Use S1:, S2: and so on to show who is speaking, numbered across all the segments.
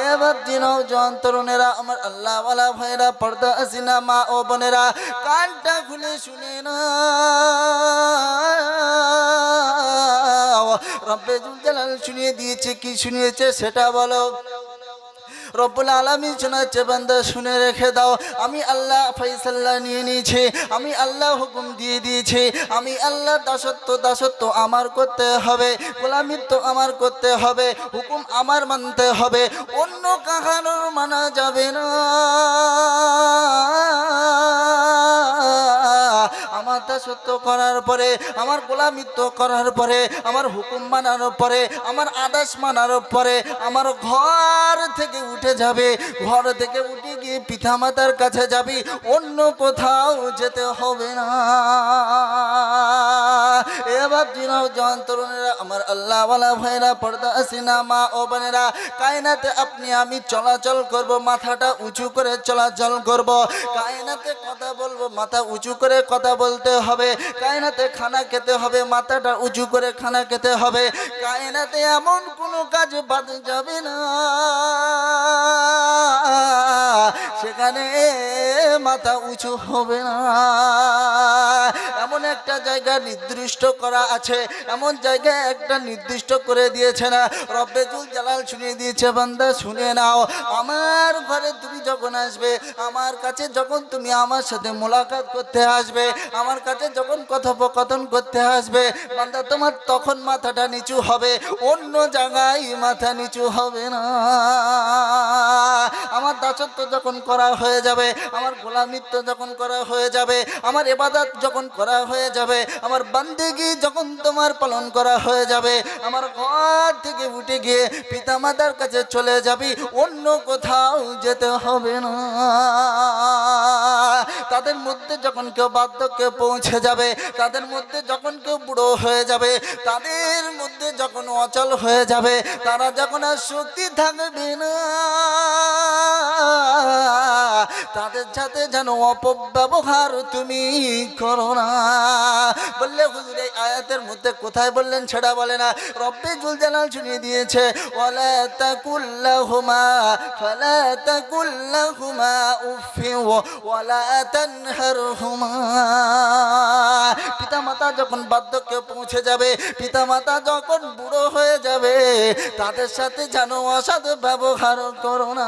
S1: এবার দিনও জন তরুণেরা আমার আল্লাহ ওয়ালা ভাইরা পর্দা আসিনা মা ও বোনেরা কানটা খুলে শুনে না রব্বে জুল জালাল শুনিয়ে দিয়েছে কি শুনিয়েছে সেটা বলো রব্বুল আলামিন শোনাচ্ছে বান্দা শুনে রেখে দাও আমি আল্লাহ ফয়সালা নিয়ে নিয়েছি আমি আল্লাহ হুকুম দিয়ে দিয়েছি আমি আল্লাহ দাসত্ব আমার করতে হবে গোলামিত্ব আমার করতে হবে হুকুম আমার মানতে হবে অন্য কাহারোর মানা যাবে না আমার দাসত্ব করার পরে আমার গোলামিত্ব করার পরে আমার হুকুম মানার পরে আমার আদেশ মানার পরে আমার ঘর থেকে উঠে যাবে ঘর থেকে উঠে গিয়ে পিতামাতার কাছে যাবি অন্য কোথাও যেতে হবে না এবার দিনও জন তরুণেরা আমার আল্লাহ ওয়ালা ভাইরা পর্দা আসিনা মা ও বোনেরা কায়নাতে আপনি আমি চলাচল করব মাথাটা উঁচু করে চলাচল করব কায়নাতে কথা বলবো মাথা উঁচু করে কথা বলতে হবে কায়নাতে খানা খেতে হবে মাথাটা উঁচু করে খানা খেতে হবে কায়নাতে এমন কোনো কাজ বাদ যাবে না সেখানে মাথা উঁচু হবে না এমন একটা জায়গা নির্দিষ্ট করা আছে এমন জায়গায় একটা নির্দিষ্ট করে দিয়েছে না রব্বে জুল জালাল শুনিয়ে দিয়েছে বান্দা শুনে নাও আমার ঘরে তুমি যখন আসবে আমার কাছে যখন তুমি আমার সাথে মোলাকাত করতে আসবে আমার কাছে যখন কথোপকথন করতে আসবে বান্দা তোমার তখন মাথাটা নিচু হবে অন্য জায়গায় মাথা নিচু হবে না আমার দাসত্ব যখন করা হয়ে যাবে আমার গোলামিত্ব যখন করা হয়ে যাবে আমার ইবাদত যখন করা হয়ে যাবে আমার বান্দেগি যখন তোমার পালন করা হয়ে যাবে আমার ঘর থেকে উঠে গিয়ে পিতামাতার কাছে চলে যাবি অন্য কোথাও যেতে হবে না তাদের মধ্যে যখন কেউ বার্ধক্যে পৌঁছে যাবে তাদের মধ্যে যখন কেউ বুড়ো হয়ে যাবে তাদের মধ্যে যখন অচল হয়ে যাবে তারা যখন আর শক্তি থাকবে না তাদের সাথে যেন অপব্যবহার তুমি করো না বললে হুজুর এই আয়াতের মধ্যে কোথায় বললেন সেটা বলে না রব্বে জুল জালাল শুনিয়ে দিয়েছে ওয়ালা তাকুল্লাহুমা ফালা তাকুল্লাহুমা উফি ওয়ালা তানহারহুমা পিতামাতা যখন বার্ধক্যে পৌঁছে যাবে পিতামাতা যখন বুড়ো হয়ে যাবে তাদের সাথে যেন অসৎ ব্যবহার করো না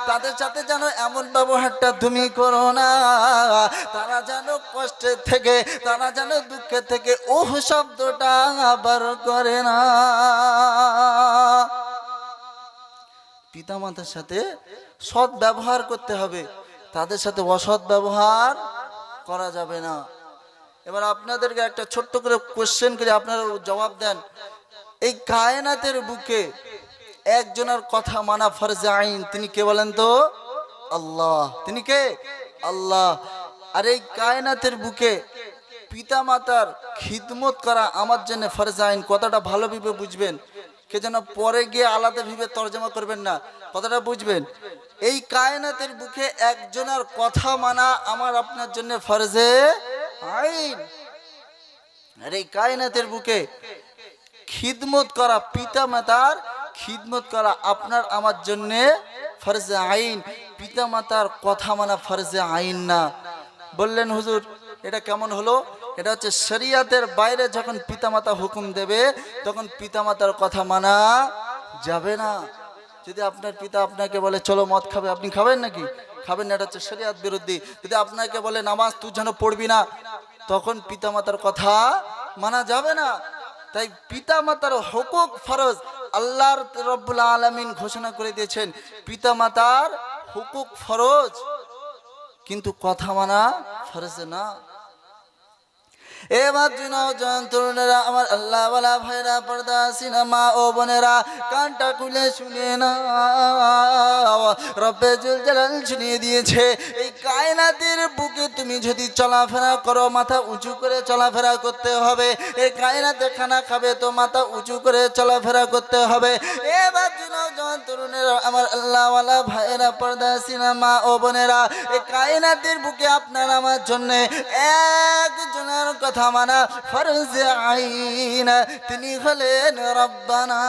S1: তাদের সাথে যেন এমন ব্যবহারটা তুমি করো না তারা যেন কষ্টের থেকে তারা যেন দুঃখের থেকে ওহ শব্দটা আবার করে না পিতামাতার সাথে সৎ ব্যবহার করতে হবে তাদের সাথে অসৎ ব্যবহার করা যাবে না এবার আপনাদেরকে একটা ছোট্ট করে কোশ্চেন করে আপনারা জবাব দেন এই কায়নাতের বুকে একজনের কথা মানা ফরজে আইন তিনি কে বলেন তো আল্লাহ তিনি কে আল্লাহ আর এই কায়নাতের বুকে পিতামাতার খিদমত করা আমার জন্য ফরজে আইন কথাটা ভালোভাবে বুঝবেন কে যেন পরে গিয়ে আলাদাভাবে তর্জমা করবেন না কথাটা বুঝবেন এই কায়নাতের বুকে একজনের কথা মানা আমার আপনার জন্য ফরজে আইন আর এই কায়নাতের বুকে খিদমত করা পিতামাতার খিদমত করা আপনার আমার জন্য ফরজে আইন পিতামাতার কথা মানা ফরজে আইন না বললেন হুজুর এটা কেমন হলো এটা হচ্ছে শরিয়াতের বাইরে যখন পিতামাতা হুকুম দেবে তখন পিতামাতার কথা মানা যাবে না যদি আপনার পিতা আপনাকে বলে চলো মদ খাবে আপনি খাবেন নাকি খাবেন না এটা হচ্ছে শরিয়াত বিরোধী যদি আপনাকে বলে নামাজ তুই যেন পড়বি না তখন পিতামাতার কথা মানা যাবে না তাই পিতামাতার হুকুক ফরজ আল্লাহর রব্বুল আলামিন ঘোষণা করে দিয়েছেন পিতামাতার হুকুক ফরজ কিন্তু কথা মানা ফরজ না এবার তরুণেরা আমার আল্লাহ ওয়ালা ভাইরা পর্দা সিনেমা ও বোনেরা কানটা খুলে শুনে না রব্বে জুল জালাল শুনিয়ে দিয়েছে এই কায়নাতের বুকে তুমি যদি চলাফেরা করো মাথা উঁচু করে চলাফেরা করতে হবে এই কায়নাতে খানা খাবে তো মাথা উঁচু করে চলাফেরা করতে হবে এবার তরুণেরা আমার আল্লাহ ওয়ালা ভাইরা পর্দা সিনেমা ও বোনেরা এই কায়নাতের বুকে আপনার আমার জন্য একজনের কথা মানা ফরজে আইন তিনি হলেন রব্বানা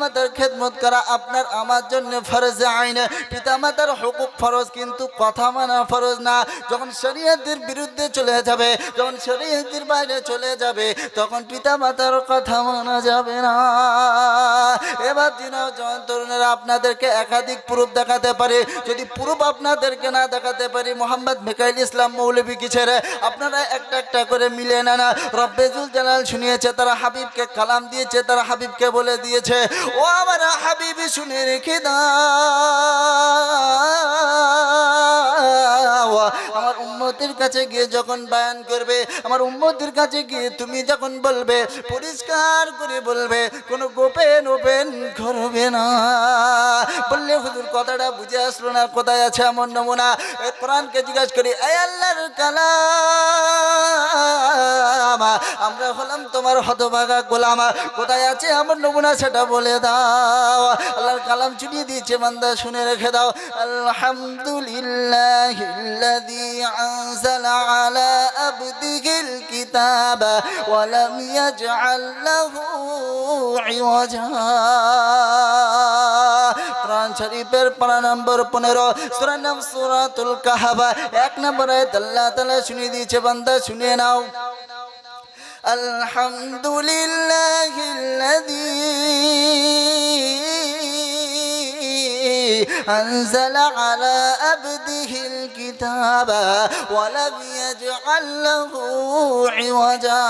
S1: পিতামাতার খেদমত করা আপনার আমার জন্য ফরজ আইন। পিতামাতার হুকুক ফরজ, কিন্তু কথা মানা ফরজ না। যখন শরীয়তের বিরুদ্ধে চলে যাবে, যখন শরীয়তের বাইরে চলে যাবে, তখন পিতামাতার কথা মানা যাবে না। এবার দিন তরুণেরা আপনাদেরকে একাধিক প্রুফ দেখাতে পারে। যদি প্রুফ আপনাদেরকে না দেখাতে পারি, মোহাম্মদ মিকাইল ইসলাম মৌলভী কি ছেড়ে আপনারা একটা একটা করে মিলে নেন। রব্বেজুল জালাল শুনিয়েছে, তারা হাবিবকে কালাম দিয়েছে, তারা হাবিবকে বলে দিয়েছে, ও আমার হাবিব শুনে রেখে দাও, আমার উম্মতের কাছে গিয়ে যখন বয়ান করবে, আমার উম্মতের কাছে গিয়ে তুমি যখন বলবে, পরিষ্কার করে বলবে, কোনো গোপেন ওপেন করবে না। বললে হুজুর কথাটা বুঝে আসলো না, কোথায় আছে এমন নমুনা? কোরআনকে জিজ্ঞাসা করি, এই আল্লাহর কালাম, আমরা হলাম তোমার হতভাগা গোলাম, কোথায় আছে এমন নমুনা সেটা বলে দাও। আল্লাহর কালাম চুনিয়ে দিয়েছে, বান্দা শুনে রেখে দাও। আলহামদুলিল্লাহিল্লাযী আনজালা আলা আবদিহিল কিতাবা ওয়া লাম ইয়াজআল লাহু ইওয়াজা। কোরআন শরীফের পারা নম্বর 15, সূরা নাম সূরাতুল কাহফ, 1 নম্বর আয়াত আল্লাহ তাআলা শুনিয়ে দিয়েছে, বান্দা শুনে নাও। আলহামদুলিল্লাহিল্লাযী أنزل على عبده الكتاب ولم يجعل له عوجا।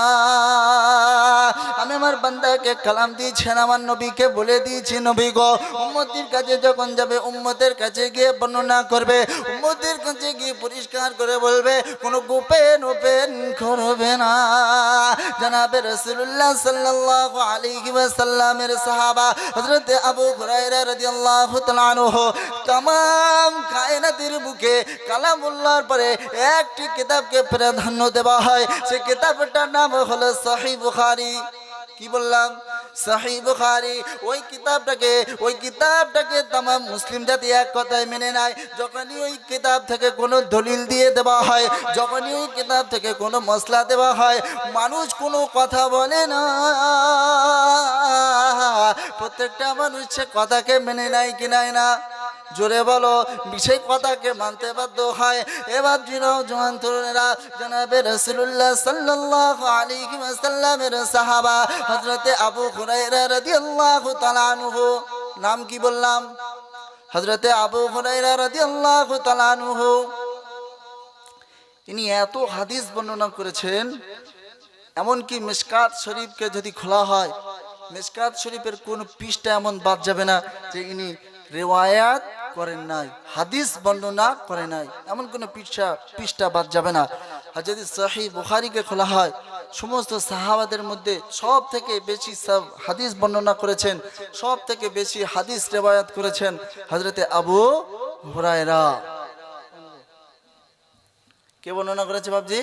S1: আমি আমার বান্দাকে কালাম দিয়েছেন, আমার নবীকে বলে দিয়েছি, নবী গো উম্মতের কাছে যখন যাবে, উম্মতের কাছে গিয়ে বর্ণনা করবে, উম্মতের কাছে গিয়ে পরিষ্কার করে বলবে, কোনো গোপন ওপেন করবে না। জনাবে রাসূলুল্লাহ সাল্লাল্লাহু আলাইহি ওয়াসাল্লামের সাহাবা হযরত আবু হুরায়রা রাদিয়াল্লাহু তাআলা আনহু तमाम কায়নাতের বুকে কালামুল্লাহর পরে একটি কিতাবকে প্রাধান্য দেওয়া হয়, সেই কিতাবটার নাম হলো সহিহ বুখারী। কি বললাম? সহিহ বুখারী। ওই কিতাবটাকে तमाम মুসলিম জাতি এক কথায় মেনে নেয়। যখনই ওই কিতাব থেকে কোনো দলিল দিয়ে দেওয়া হয়, যখনই ওই কিতাব থেকে কোনো মসলা দেওয়া হয়, মানুষ কোনো কথা বলে না, প্রত্যেকটা মানুষ সে কথাকে মেনে নেয় কি নেয় না? জোরে বলো, সেই কথাকে মানতে বাধ্য হয়। এবার জওয়ান তরুণেরা, জনাবে রাসূলুল্লাহ সাল্লাল্লাহু আলাইহি ওয়াসাল্লামের সাহাবা হযরতে আবু হুরায়রা রাদিয়াল্লাহু তাআলা আনহু, নাম কি বললাম? হযরতে আবু হুরায়রা রাদিয়াল্লাহু তাআলা আনহু, তিনি এত হাদিস বর্ণনা করেছেন, এমনকি মিশকাত শরীফকে যদি খোলা হয়, মিশকাত শরীফের কোন পৃষ্ঠা এমন বাদ যাবে না যে ইনি রিওয়ায়াত করেন নাই, হাদিস বর্ণনা করে নাই, এমন কোন পৃষ্ঠা বাদ যাবে না। আর যদি সহিহ বুখারীকে খোলা হয়, সমস্ত সাহাবাদের মধ্যে সব থেকে বেশি হাদিস বর্ণনা করেছেন, সব থেকে বেশি হাদিস রিওয়ায়াত করেছেন হযরতে আবু হুরায়রা। কে বর্ণনা করেছে বাবজি?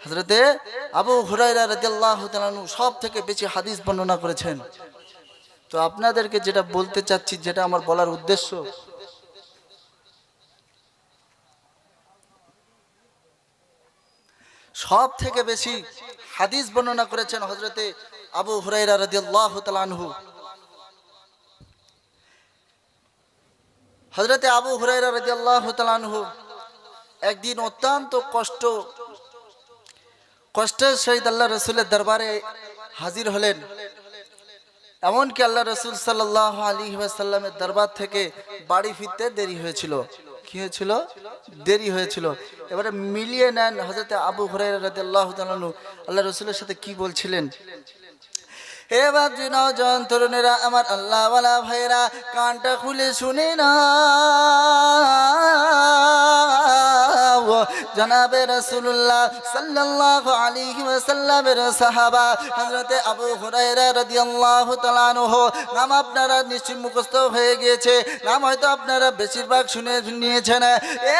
S1: হযরতে আবু হুরায়রা রাদিয়াল্লাহু তাআলা আনহু সব থেকে বেশি হাদিস বর্ণনা করেছেন। তো আপনাদেরকে যেটা বলতে চাচ্ছি, যেটা আমার বলার উদ্দেশ্য, সব থেকে বেশি হাদিস বর্ণনা করেছেন হযরতে আবু হুরায়রা রাদিয়াল্লাহু তাআলা আনহু। হযরতে আবু হুরায়রা রাদিয়াল্লাহু তাআলা আনহু একদিন অত্যন্ত কষ্টের সহিত আল্লাহ রাসূলের দরবারে হাজির হলেন। এমনকি আল্লাহ রাসূল সাল্লাল্লাহু আলাইহি ওয়াসাল্লামের দরবার থেকে বাড়ি ফিরতে দেরি হয়েছিল। কি হয়েছিল? দেরি হয়েছিল। এবারে মিলিয়ে নেন হযরতে আবু হুরায়রা রাদিয়াল্লাহু তাআলা আনহু আল্লাহ রাসূলের সাথে কি বলছিলেন। এবার নওজোয়ান তরুণেরা, আমার আল্লাহওয়ালা ভাইরা, কানটা খুলে শুনে না। জনাবে রাসূলুল্লাহ সাল্লাল্লাহু আলাইহি ওয়াসাল্লামের সাহাবা হযরতে আবু হুরায়রা রাদিয়াল্লাহু তাআলা আনহু, নাম আপনারা নিশ্চয়ই মুখস্থ হয়ে গিয়েছে, নাম হয়তো আপনারা বেশিরভাগ শুনে নিয়েছেন।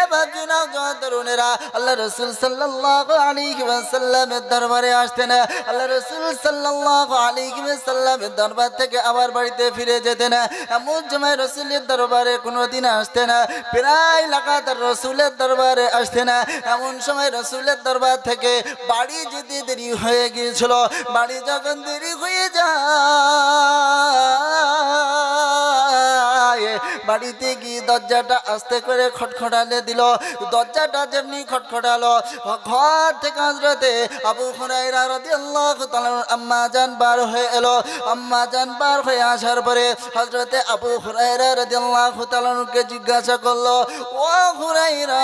S1: এবার নওজোয়ান তরুণেরা, আল্লাহ রাসূল সাল্লাল্লাহু আলাইহি ওয়াসাল্লামের দরবারে আসতেন। আল্লাহ রাসূল সাল্লাল্লাহু আলাইহি ওয়াসাল্লামের দরবার থেকে আবার বাড়িতে ফিরে যেতেন। এমন সময় রাসূলের দরবারে কোনোদিন আসতেন না, প্রায় লাগাতার রাসূলের দরবারে আসতেন। এমন সময় রাসূলের দরবার থেকে বাড়ি যেতে দেরি হয়ে গিয়েছিল। বাড়ি যখন দেরি হয়ে যায়, বাড়িতে গিয়ে দরজাটা আস্তে করে খটখটালে দিল। দরজাটা যেমনি খটখটালো, ঘর থেকে হযরতে আবু হুরায়রা রাদিয়াল্লাহু তাআলা আম্মা জান বার হয়ে এলো। আম্মা জান বার হয়ে আসার পরে হযরতে আবু হুরায়রা রাদিয়াল্লাহু তাআলাকে জিজ্ঞাসা করলো, ও হুরায়রা,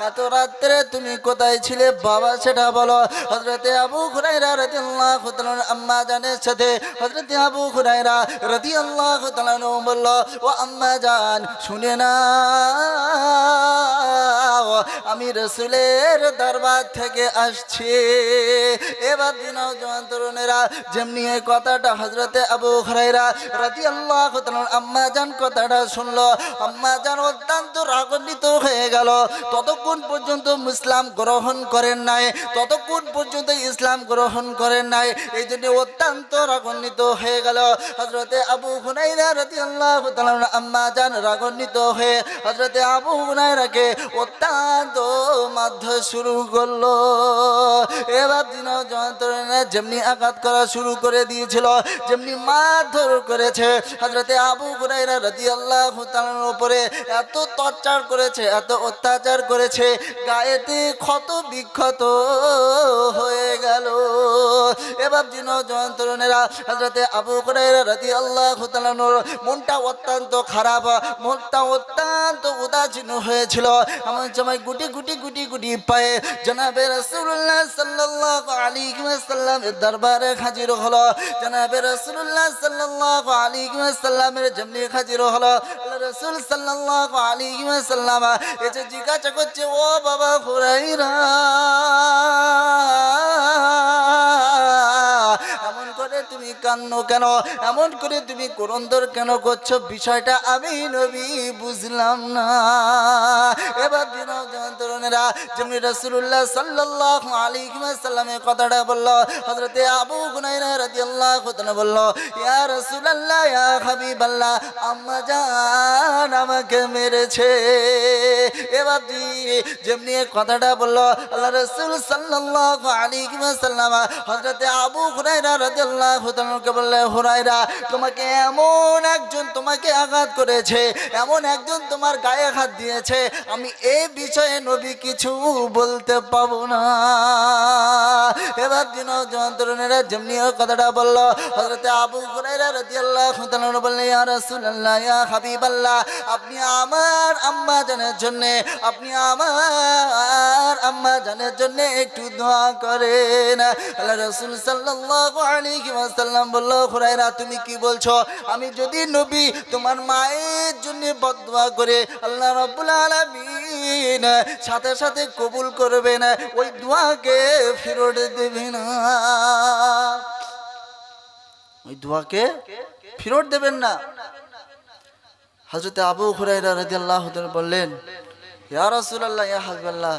S1: এত রাত্রে তুমি কোথায় ছিলে বাবা, সেটা বলো। হযরতে আবু হুরায়রা রাদিয়াল্লাহু তাআলা আম্মা জানের সাথে হযরতে আবু হুরায়রা রাদিয়াল্লাহু তাআলা বলল, ও আম্মা জান শুনে না, আমি রাসূলের দরবার থেকে আসছি। এবার নওজোয়ান তরুণেরা যেমনি এই কথাটা হযরতে আবু হুরায়রা রাদিয়াল্লাহু তাআলা আম্মা জান কথাটা শুনলো, আম্মা জান অত্যন্ত রাগান্বিত হয়ে গেল। ততক্ষণ পর্যন্ত ইসলাম গ্রহণ করেন নাই, ততক্ষণ পর্যন্ত ইসলাম গ্রহণ করেন নাই, এই জন্য অত্যন্ত রাগান্বিত হয়ে গেল। হযরতে আবু হুরায়রা রাদিয়াল্লাহু তাআলা আম্মা জান রাগান্বিত হয়ে হযরতে আবু হুরায়রাকে অত্যন্ত মারধর শুরু করলো। এবার নওজোয়ান যেমনি আঘাত করা শুরু করে দিয়েছিল, যেমনি মারধর করেছে, হযরতে আবু হুরায়রা রাদিয়াল্লাহু তাআলার উপরে এত টর্চার করেছে, এত অত্যাচার করেছে, গায়েতে ক্ষত বিক্ষত হয়ে গেল। এবার নওজোয়ান তরুণেরা হযরতে আবু হুরায়রা রাদিয়াল্লাহু তাআলার মনটা অত্যন্ত খারাপ, মনটা অত্যন্ত উদাসীন হয়েছিল। এমন সময় গুটি গুটি গুটি গুটি পায়ে জনাবে রাসূলুল্লাহ সাল্লাল্লাহু আলাইহি ওয়াসাল্লামের দরবারে হাজির হলো। জনাবে রাসূলুল্লাহ সাল্লাল্লাহু আলাইহি ওয়াসাল্লামের যেমনি হাজির হলো, আল্লাহ রাসূল সাল্লাল্লাহু আলাইহি ওয়াসাল্লাম এসে জিজ্ঞাসা করছে, ও বাবা হুরায়রা, এমন করে তুমি কান্নো কেন, এমন করে তুমি ক্রন্দন কেন করছো, বিষয়টা আমি নবী বুঝলাম না। এবার নওজোয়ান তরুণেরা যেমনি রাসূলুল্লাহ সাল্লাল্লাহু আলাইহি ওয়াসাল্লামের কথাটা বলল, হযরতে আবু হুরায়রা রাদিয়াল্লাহু তাআলা বলল, ইয়া রাসূলুল্লাহ, ইয়া হাবিবাল্লাহ, আম্মা জান আমাকে মেরেছে। এবার যেমনি কথাটা বলল, আল্লাহ রাসূল সাল্লাল্লাহু আলাইহি ওয়াসাল্লাম হযরতে আবু হুরায়রা রাদিয়াল্লাহু তাআলাকে বললেন, হুরায়রা, তোমাকে এমন একজন তোমাকে আঘাত করেছে, এমন একজন তোমার গায়ে হাত দিয়েছে, আমি এই বিষয়ে নবী কিছু বলতে পাবো না। এবার নওজোয়ান তরুণেরা যেমনি কথাটা বলল, হযরতে আবু হুরায়রা রাদিয়াল্লাহু তাআলা বললেন, ইয়া রাসূলুল্লাহ, ইয়া হাবিবাল্লাহ, আপনি আমার আম্মা জানের জন্য, আপনি আমার আম্মা জানের জন্য একটু দোয়া করেন। আল্লাহ রাসূল সাল্লাল্লাহু আলাইহি ওয়াসাল্লাম বলল, হুরায়রা, তুমি কি বলছো? আমি যদি নবী তোমার মায়ের জন্য বদদোয়া করে আল্লাহ রাব্বুল আলামিন সাথে সাথে কবুল করবেন, ওই দোয়াকে ফেরত দেবে না, ওই দোয়াকে ফেরত দেবেন না। হযরতে আবু হুরায়রা রাদিয়াল্লাহু তাআলা বললেন, ইয়া রাসূলুল্লাহ, ইয়া হাবিবাল্লাহ,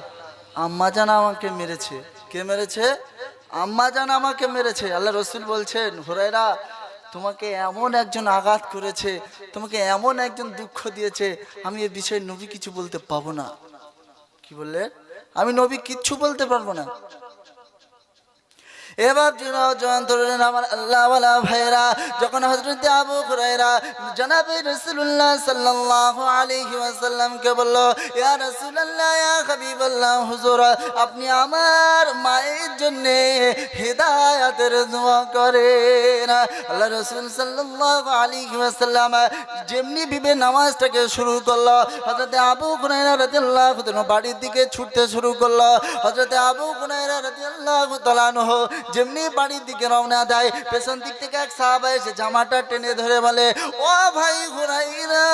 S1: আম্মা জান আমাকে মেরেছে। কে মেরেছে? আম্মা জান আমাকে মেরেছে। আল্লাহ রাসূল বলছেন, হুরায়রা, তোমাকে এমন একজন আঘাত করেছে, তোমাকে এমন একজন দুঃখ দিয়েছে, আমি এই বিষয়ে নবী কিছু বলতে পাবো না। কি বললেন? আমি নবী কিচ্ছু বলতে পারবো না। এবার নওজোয়ান তরুণ আমার আল্লাহওয়ালা ভাইরা যখন হযরতে আবু হুরায়রা জনাবে রাসূলুল্লাহ সাল্লাল্লাহু আলাইহি ওয়াসাল্লামকে বলল, ইয়া রাসূলুল্লাহ, ইয়া হাবিবাল্লাহ, হুজুর, আপনি আমার মায়ের জন্য হিদায়াতের দোয়া করেন। আল্লাহ রাসূল সাল্লাল্লাহু আলাইহি ওয়াসাল্লাম যেমনি ভাবে নামাজটাকে শুরু করলো, হযরতে আবু হুরায়রা রাদিয়াল্লাহু তাআলা বাড়ির দিকে ছুটতে শুরু করলো। হযরতে আবু হুরায়রা রাদিয়াল্লাহু তাআলা আনহু যেমনি বাড়ির দিকে রওনা দেয়, পেছন দিক থেকে এক সাহাবা এসে জামাটা টেনে ধরে বলে, ও ভাই হুরায়রা,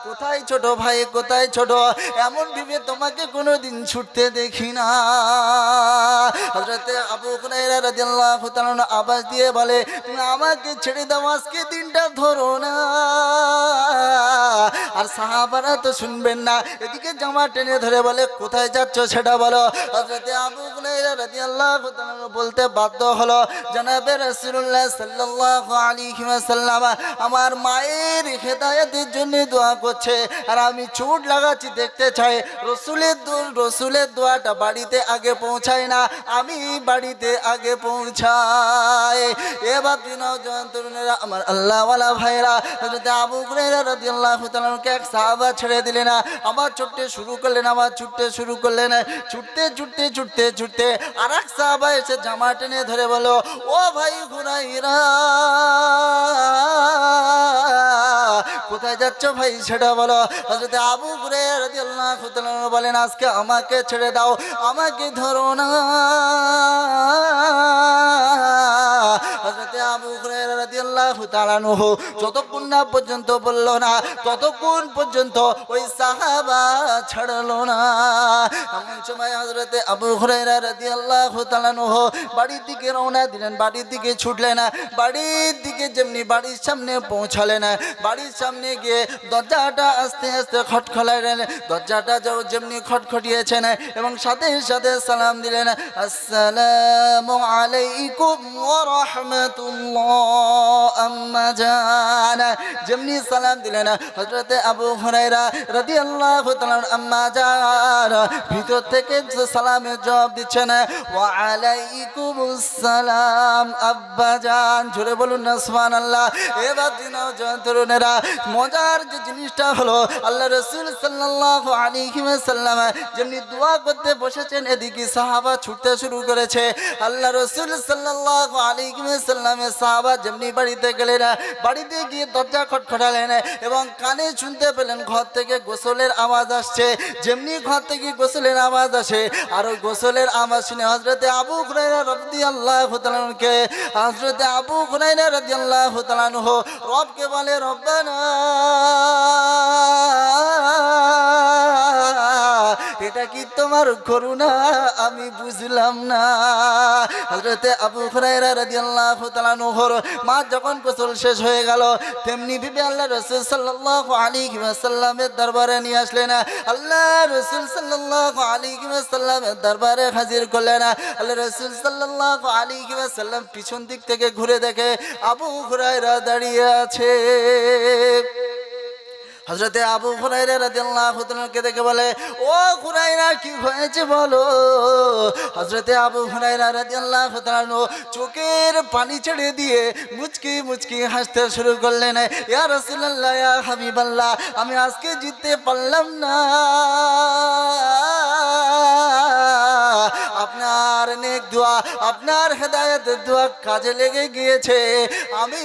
S1: কোথায় ছোট ভাই, কোথায় ছোট? এমন ভেবে তোমাকে কোনোদিন ছুটতে দেখি না। হযরতে আবু হুরায়রা রাদিয়াল্লাহু তাআলা আওয়াজ দিয়ে বলে, তুমি আমাকে ছেড়ে দাও, আজকে দিনটা ধরো না। আর সাহাবারা তো শুনবেন না, এদিকে জামা টেনে ধরে বলে, কোথায় যাচ্ছ সেটা বলো। হযরতে আবু হুরায়রা রাদিয়াল্লাহু তাআলা বলতে বাধ্য হলো, জনাবে রাসূলুল্লাহ সাল্লাল্লাহু আলাইহি ওয়াসাল্লাম আমার মায়ের হেদায়েতের জন্য দোয়া করছে, আর আমি চোট লাগাচ্ছি, দেখতে চাই রসুলের দোয়াটা বাড়িতে আগে পৌঁছায় না, আমি বাড়িতে আগে পৌঁছাই। এবার নওজোয়ান তরুণেরা আমার আল্লাহওয়ালা ভাইরা হযরত আবু হুরায়রা রাদিয়াল্লাহু তাআলা কে এক সাহাবা ছেড়ে দিলেন না, আবার ছুটতে শুরু করলেন, আবার ছুটতে শুরু করলেন। ছুটতে ছুটতে ছুটতে ছুটতে আর এক সাহাবা এসে জামা টেনে ধরে বলো, ও ভাই হুরায়রা, কোথায় যাচ্ছ ভাই সেটা বলো। হযরত আবু হুরায়রা রাদিয়াল্লাহু তাআলা বলেন, আজকে আমাকে ছেড়ে দাও, আমাকে ধরো না। হযরত আবু হুরায়রা রাদিয়াল্লাহু তাআলা আনহু যতক্ষণ না পর্যন্ত বলল না, ততক্ষণ পর্যন্ত ওই সাহাবা ছাড়লো না। এমন সময় হযরত আবু হুরায়রা রাদিয়াল্লাহু তাআলা আনহু বাড়ির দিকে রওনা দিলেন, বাড়ির দিকে ছুটলেন। বাড়ির দিকে যেমনি বাড়ির সামনে পৌঁছালেন, বাড়ির সামনে গিয়ে দরজাটা আস্তে আস্তে খটখটালেন। দরজাটা যেমনি খটখটিয়েছেন এবং সাথে সাথে সালাম দিলেন, আসসালামু আলাইকুম ওয়া রাহমাতুল্লাহ আম্মা জান। যেমনি সালাম দিলেন হযরত আবু হুরায়রা রাদিয়াল্লাহু তাআলা আম্মা জান ভিতর থেকে সালামের জবাব দিচ্ছেন, ওয়া আলাইকুমুস সালাম আব্বা জান। জোরে বলুন না সুবহানাল্লাহ। এবার নওজোয়ান তরুণেরা মজার যে জিনিসটা হলো, আল্লাহ রাসূল সাল্লাল্লাহু আলাইহি ওয়াসাল্লাম যেমনি দোয়া করতে বসেছেন, এদিকে সাহাবা ছুটতে শুরু করেছে। আল্লাহ রাসূল সাল্লাল্লাহু আলাইহি ওয়াসাল্লামের সাহাবা যেমনি বাড়িতে গেলেন, বাড়িতে গিয়ে দরজা খটখটালেন এবং কানে শুনতে পেলেন ঘর থেকে গোসলের আওয়াজ আসছে। যেমনি ঘর থেকে গোসলের আওয়াজ আসে, আর ওই গোসলের আওয়াজ শুনে হযরত আবু হুরায়রা রাদিয়াল্লাহু তাআলা কে হযরত আবু হুরায়রা রাদিয়াল্লাহু তাআলা আনহু রবকে বলে, রব্বানা, এটা কি তোমার করুণা? আমি বুঝলাম না। হযরত আবু হুরায়রা রাদিয়াল্লাহু তাআলা আনহুর মা যখন গোসল শেষ হয়ে গেল, তেমনি বিবি আল্লাহ রাসূল সাল্লাল্লাহু আলাইহি ওয়াসাল্লামের দরবারে নিয়ে আসলেন। আল্লাহ রাসূল সাল্লাল্লাহু আলাইহি ওয়াসাল্লামের দরবারে হাজির করলেন। আল্লাহ রাসূল সাল্লাল্লাহু আলাইহি ওয়াসাল্লাম পিছন দিক থেকে ঘুরে দেখে আবু হুরায়রা দাঁড়িয়ে আছে। হযরত আবু হুরায়রা রাদিয়াল্লাহু তাআলা কে দেখে বলে, ও হুরায়রা, কি হয়েছে বলো। হযরত আবু হুরায়রা রাদিয়াল্লাহু তাআলা চোখের পানি ছেড়ে দিয়ে মুচকি মুচকি হাসতে শুরু করলেন, ইয়া রাসূলুল্লাহ, ইয়া হাবিবাল্লাহ, আমি আজকে জিততে পারলাম না। আপনার নেক দোয়া, আপনার হেদায়েতের দোয়া কাজে লেগে গিয়েছে। আমি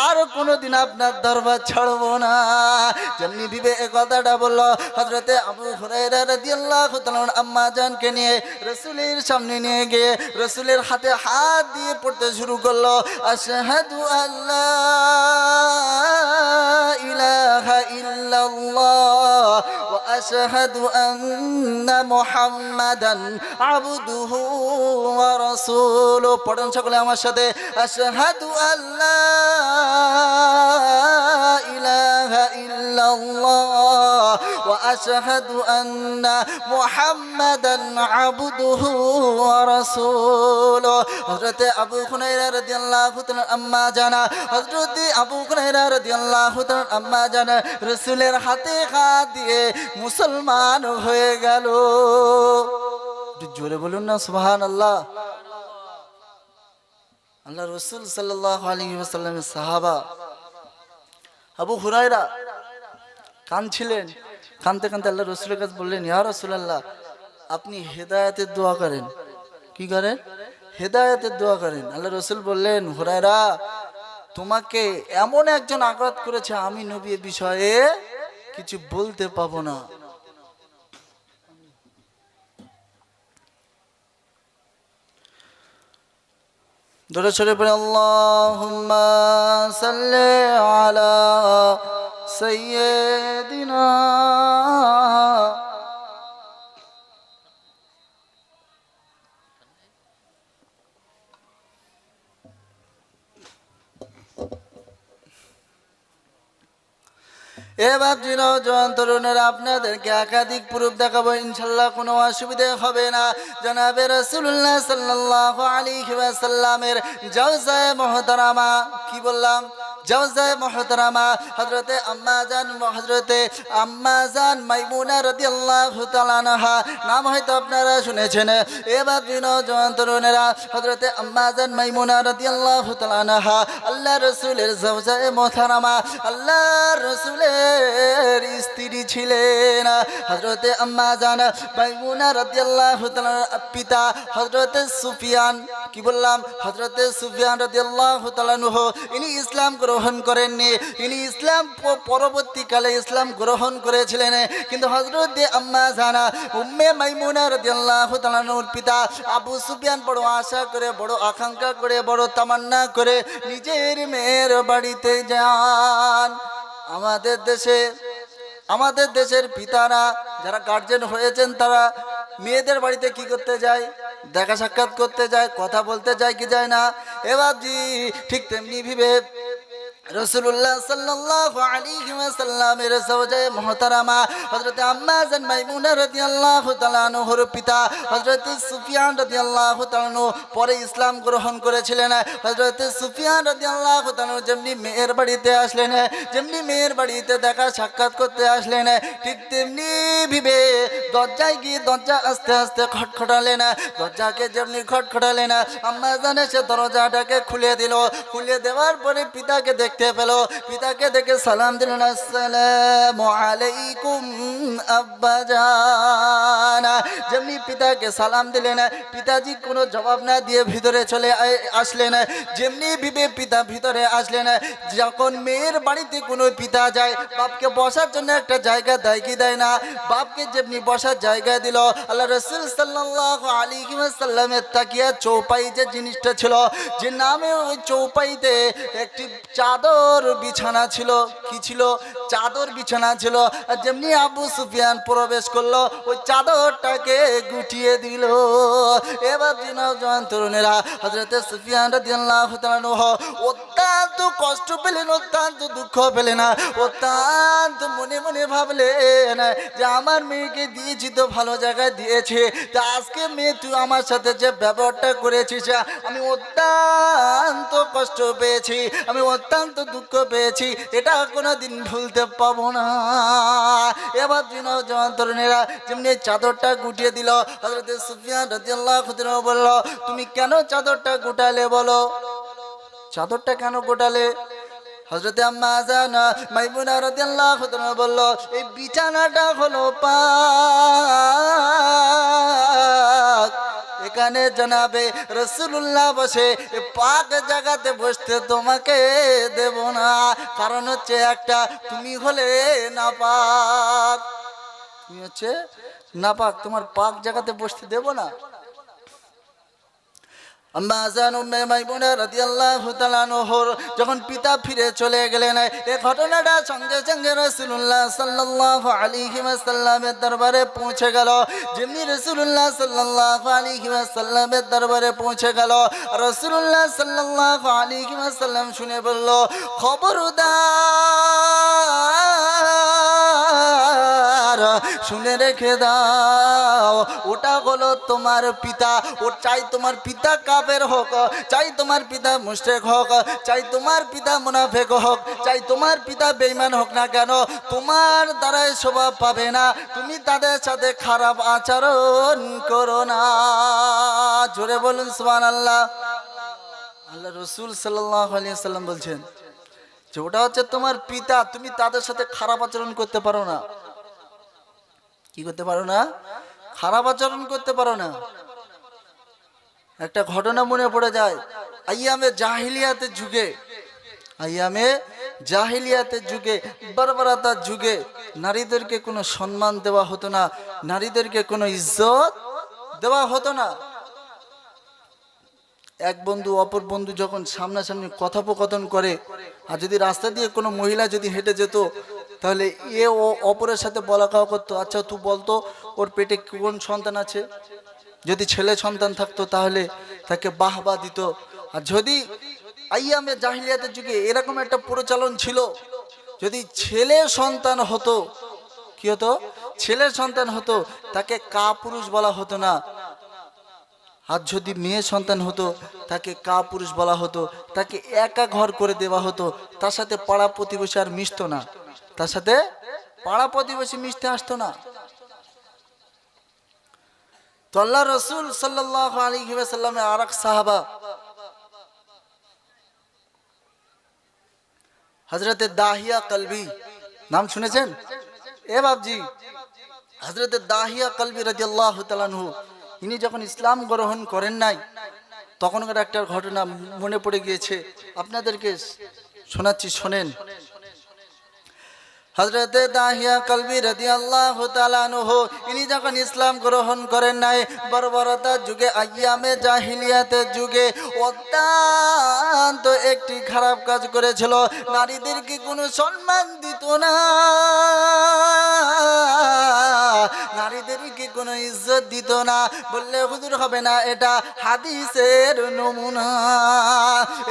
S1: আর কোনোদিন আপনার দরবার ছাড়বো না। যেমনি বিবে এই কথাটা বলল, হযরতে আবু হুরায়রা রাদিয়াল্লাহু তাআলা আম্মা জানকে নিয়ে রাসূলের সামনে নিয়ে গিয়ে রাসূলের হাতে হাত দিয়ে পড়তে শুরু করলো, আশহাদু আল্লা ইলাহা ইল্লাল্লাহ ওয়া আশহাদু আন্না মুহাম্মাদান আবদুহু ওয়া রাসূলুহু। পড়ুন সকলে আমার সাথে, আশহাদু আল্লা ইলাহা ইল্লাল্লাহ ওয়া আশহাদু আন্না মুহাম্মাদান আবদুহু ওয়া রাসূলুহু। হযরত আবু হুরায়রা রাদিয়াল্লাহু তাআলা আম্মা জানা, হযরত আবু হুরায়রা রাদিয়াল্লাহু তাআলা আম্মা জানা রাসূলের হাতে হাত দিয়ে মুসলমান হয়ে গেল। জোরে বলুন না সুবহানাল্লাহ। আল্লাহ রাসূল সাল্লাল্লাহু আলাইহি ওয়াসাল্লামের সাহাবা আবু হুরায়রা কাঁদছিলেন। কাঁদতে কাঁদতে আল্লাহ রাসূলের কাছে বললেন, ইয়া রাসূলুল্লাহ, আপনি হেদায়েতের দোয়া করেন। কি করেন? হেদায়েতের দোয়া করেন। আল্লাহ রাসূল বললেন, হুরায়রা, তোমাকে এমন একজন আঘাত করেছে, আমি নবী এ বিষয়ে কিছু বলতে পাবো না। দরুদ শরীফ পড়ে, আল্লাহুম্মা সাল্লি আলা সাইয়্যিদিনা এবার নওজোয়ান তরুণেরা আপনাদেরকে একাধিক প্রুফ দেখাবো, ইনশাল্লাহ কোনো অসুবিধা হবে না। জনাবে রাসূলুল্লাহ সাল্লাল্লাহু আলাইহি ওয়াসাল্লামের জাওজায়ে মুহতারামা, কি বললাম, জাওজায়ে মুহতারামা হযরতে আম্মা জান মাইমুনা রাদিয়াল্লাহু তাআলা আনহা নাম হয়তো আপনারা শুনেছেন। এবার নওজোয়ান তরুণেরা হযরতে আম্মা জান মাইমুনা রাদিয়াল্লাহু তাআলা আনহা আল্লাহর রাসূলের জাওজায়ে মুহতারামা, আল্লাহর রাসূলের স্ত্রী ছিলেন। হযরতে আম্মা জান মাইমুনা রাদিয়াল্লাহু তাআলা পিতা হযরতে সুফিয়ান, কি বললাম, হযরতে সুফিয়ান রাদিয়াল্লাহু তাআলা আনহু, ইনি ইসলাম গ্রহণ করেননি। ইনি ইসলাম পরবর্তীকালে ইসলাম গ্রহণ করেছিলেন। কিন্তু হযরতে আম্মা জান উম্মে মাইমুনা রাদিয়াল্লাহু তাআলা আনহুর পিতা আবু সুফিয়ান বড় আশা করে, বড় আকাঙ্ক্ষা করে, বড় তামান্না করে নিজের মেয়ের বাড়িতে যান। আমাদের দেশের পিতারা যারা গার্জেন হয়েছেন তারা মেয়েদের বাড়িতে কি করতে যায়? দেখা সাক্ষাৎ করতে যায়, কথা বলতে যায় কি যায় না? এবার জি ঠিক তেমনি ভাবে রাসূলুল্লাহ সাল্লাল্লাহু আলাইহি ওয়াসাল্লামের জাওজায়ে মুহতারামা হযরতে আম্মা জান মাইমুনা রাদিয়াল্লাহু তাআলা আনহুর পিতা হযরতে সুফিয়ান রাদিয়াল্লাহু তাআলা আনহু পরে ইসলাম গ্রহণ করেছিলেন। হযরতে সুফিয়ান রাদিয়াল্লাহু তাআলা আনহু যেমনি মেয়ের বাড়িতে আসলেন, যেমনি মেয়ের বাড়িতে দেখা সাক্ষাৎ করতে আসলেন, ঠিক তেমনি ভাবে দরজায় গিয়ে দরজা আস্তে আস্তে খটখটালেন। দরজাকে যেমনি খটখটালেন, আম্মা জান এসে দরজাটাকে খুলে দিল। খুলে দেওয়ার পরে পিতাকে দেখতে পেল। পিতাকে দেখে সালাম দিলেন, আসসালামু আলাইকুম আব্বাজান। যেমনি পিতাকে সালাম দিলেন, পিতাজি কোনো জবাব না দিয়ে ভিতরে চলে আসলেন। যেমনি ভিবে পিতা ভিতরে আসলেন, যখন মেয়ের বাড়িতে কোনো পিতা যায় বাপকে বসার জন্য একটা জায়গা দেয় কি দেয় না? বাপকে যেমনি বসার জায়গা দিল, আল্লাহ রাসূল সাল্লাল্লাহু আলাইহি ওয়াসাল্লামের তাকিয়া চৌপাই যে জিনিসটা ছিল, যে নামে ওই চৌপাইতে একটি চাদর বিছানা ছিল। কি ছিল? চাদর বিছানা ছিল। আর যেমনি আবু সুফিয়ান প্রবেশ করলো, ওই চাদরটাকে গুটিয়ে দিল। এবার নওজোয়ান তরুণেরা হযরতে সুফিয়ান রাদিয়াল্লাহু তাআলা আনহু অত্যন্ত কষ্ট পেলেন, অত্যন্ত দুঃখ পেলেন, অত্যন্ত মনে মনে ভাবলেন যে আমার মেয়েকে দিয়েছি তো ভালো জায়গায় দিয়েছে, তা আজকে মেয়ে তুই আমার সাথে যে ব্যবহারটা করেছিস আমি অত্যন্ত কষ্ট পেয়েছি, আমি অত্যন্ত দুঃখ পেয়েছি, এটা কোনোদিন ভুলতে পাবো না। এবার নওজোয়ান তরুণেরা যেমনি চাদরটা গুটিয়ে দিল, হযরতে সুফিয়ান রাদিয়াল্লাহু তাআলা বলল, তুমি কেন চাদরটা গোটালে বলো? চাদরটা কেন গোটালে? হযরতে আম্মা জান মাইমুনা রাদিয়াল্লাহু তাআলা বলল, এই বিছানাটা হলো পাক, এখানে জনাবে রাসূলুল্লাহ বসে পাক জায়গাতে বসতে তোমাকে দেব না। কারণ হচ্ছে একটা, তুমি হলে নাপাক, তুমি হচ্ছে নাপাক, তোমার পাক জায়গাতে বসতে দেব না। আম্মা জান উম্মে মাইমুনা রাদিয়াল্লাহু তাআলা আনহুর যখন পিতা ফিরে চলে গেলেন, এই ঘটনাটা সঙ্গে সঙ্গে রাসূলুল্লাহ সাল্লাল্লাহু আলাইহি ওয়াসাল্লামের দরবারে পৌঁছে গেল। যেমনি রাসূলুল্লাহ সাল্লাল্লাহু আলাইহি ওয়াসাল্লামের দরবারে পৌঁছে গেল, রাসূলুল্লাহ সাল্লাল্লাহু আলাইহি ওয়াসাল্লাম শুনে বলল, খবরদার, শুনে রেখে দাও, ওটা হলো তোমার পিতা। ও চাই তোমার পিতা কাফের হোক, চাই তোমার পিতা মুশরিক হোক, চাই তোমার পিতা মুনাফিক হোক, চাই তোমার পিতা বেঈমান হোক না কেন, তোমার দ্বারাই স্বভাব পাবে না, তুমি তাদের সাথে খারাপ আচরণ করো না। জোরে বলুন সুবহানাল্লাহ। আল্লাহ রাসূল সাল্লাল্লাহু আলাইহি ওয়াসাল্লাম বলছেন যে ওটা হচ্ছে তোমার পিতা, তুমি তাদের সাথে খারাপ আচরণ করতে পারো না। কি করতে পারো না? খারাপ আচরণ করতে পারো না। একটা ঘটনা মনে পড়ে যায়, আইয়ামে জাহিলিয়াতের যুগে বর্বরতার যুগে নারীদেরকে কোনো সম্মান দেওয়া হতো না, নারীদেরকে কোনো ইজ্জত দেওয়া হতো না। এক বন্ধু অপর বন্ধু যখন সামনাসামনি কথোপকথন করে, আর যদি রাস্তা দিয়ে কোনো মহিলা যদি হেঁটে যেত, তাহলে ও অপরের সাথে বলা কাওয়া করতো, আচ্ছা তুই বলতো ওর পেটে কোন সন্তান আছে। যদি ছেলে সন্তান থাকতো তাহলে তাকে বাহবা দিত। আর যদি আইয়ামে জাহিলিয়াতের যুগে এরকম একটা প্রচলন ছিল, যদি ছেলে সন্তান হতো, কি হতো? ছেলে সন্তান হতো, তাকে কাপুরুষ বলা হতো না। আর যদি মেয়ে সন্তান হতো তাকে কা পুরুষ বলা হতো, তাকে একা ঘর করে দেওয়া হতো, তার সাথে পাড়া প্রতিবেশী আর মিশতো না, তার সাথে পাড়া প্রতিবেশী মিশতে আসতো না। তো আল্লাহ রসুল সাল্লাল্লাহু আলাইহি ওয়াসাল্লামের আর এক সাহাবা হযরতে দাহিয়া কলবি, নাম শুনেছেন? এ বাবজি, হযরতে দাহিয়া কলবি রাদিয়াল্লাহু তাআলা আনহু, ইনি যখন ইসলাম গ্রহণ করেন নাই তখনকার একটা ঘটনা মনে পড়ে গিয়েছে, আপনাদেরকে শোনাচ্ছি, শোনেন। হযরতে দাহিয়া কলবি রাদিয়াল্লাহু তাআলা আনহু, ইনি যখন ইসলাম গ্রহণ করেন নাই, বর্বরতার যুগে, আইয়ামে জাহিলিয়াতের যুগে অত্যন্ত একটি খারাপ কাজ করেছিল। নারীদেরকে কোনো সম্মান দিত না, নারীদেরকে কোনো ইজ্জত দিত না। বললে হুজুর হবে না, এটা হাদিসের নমুনা।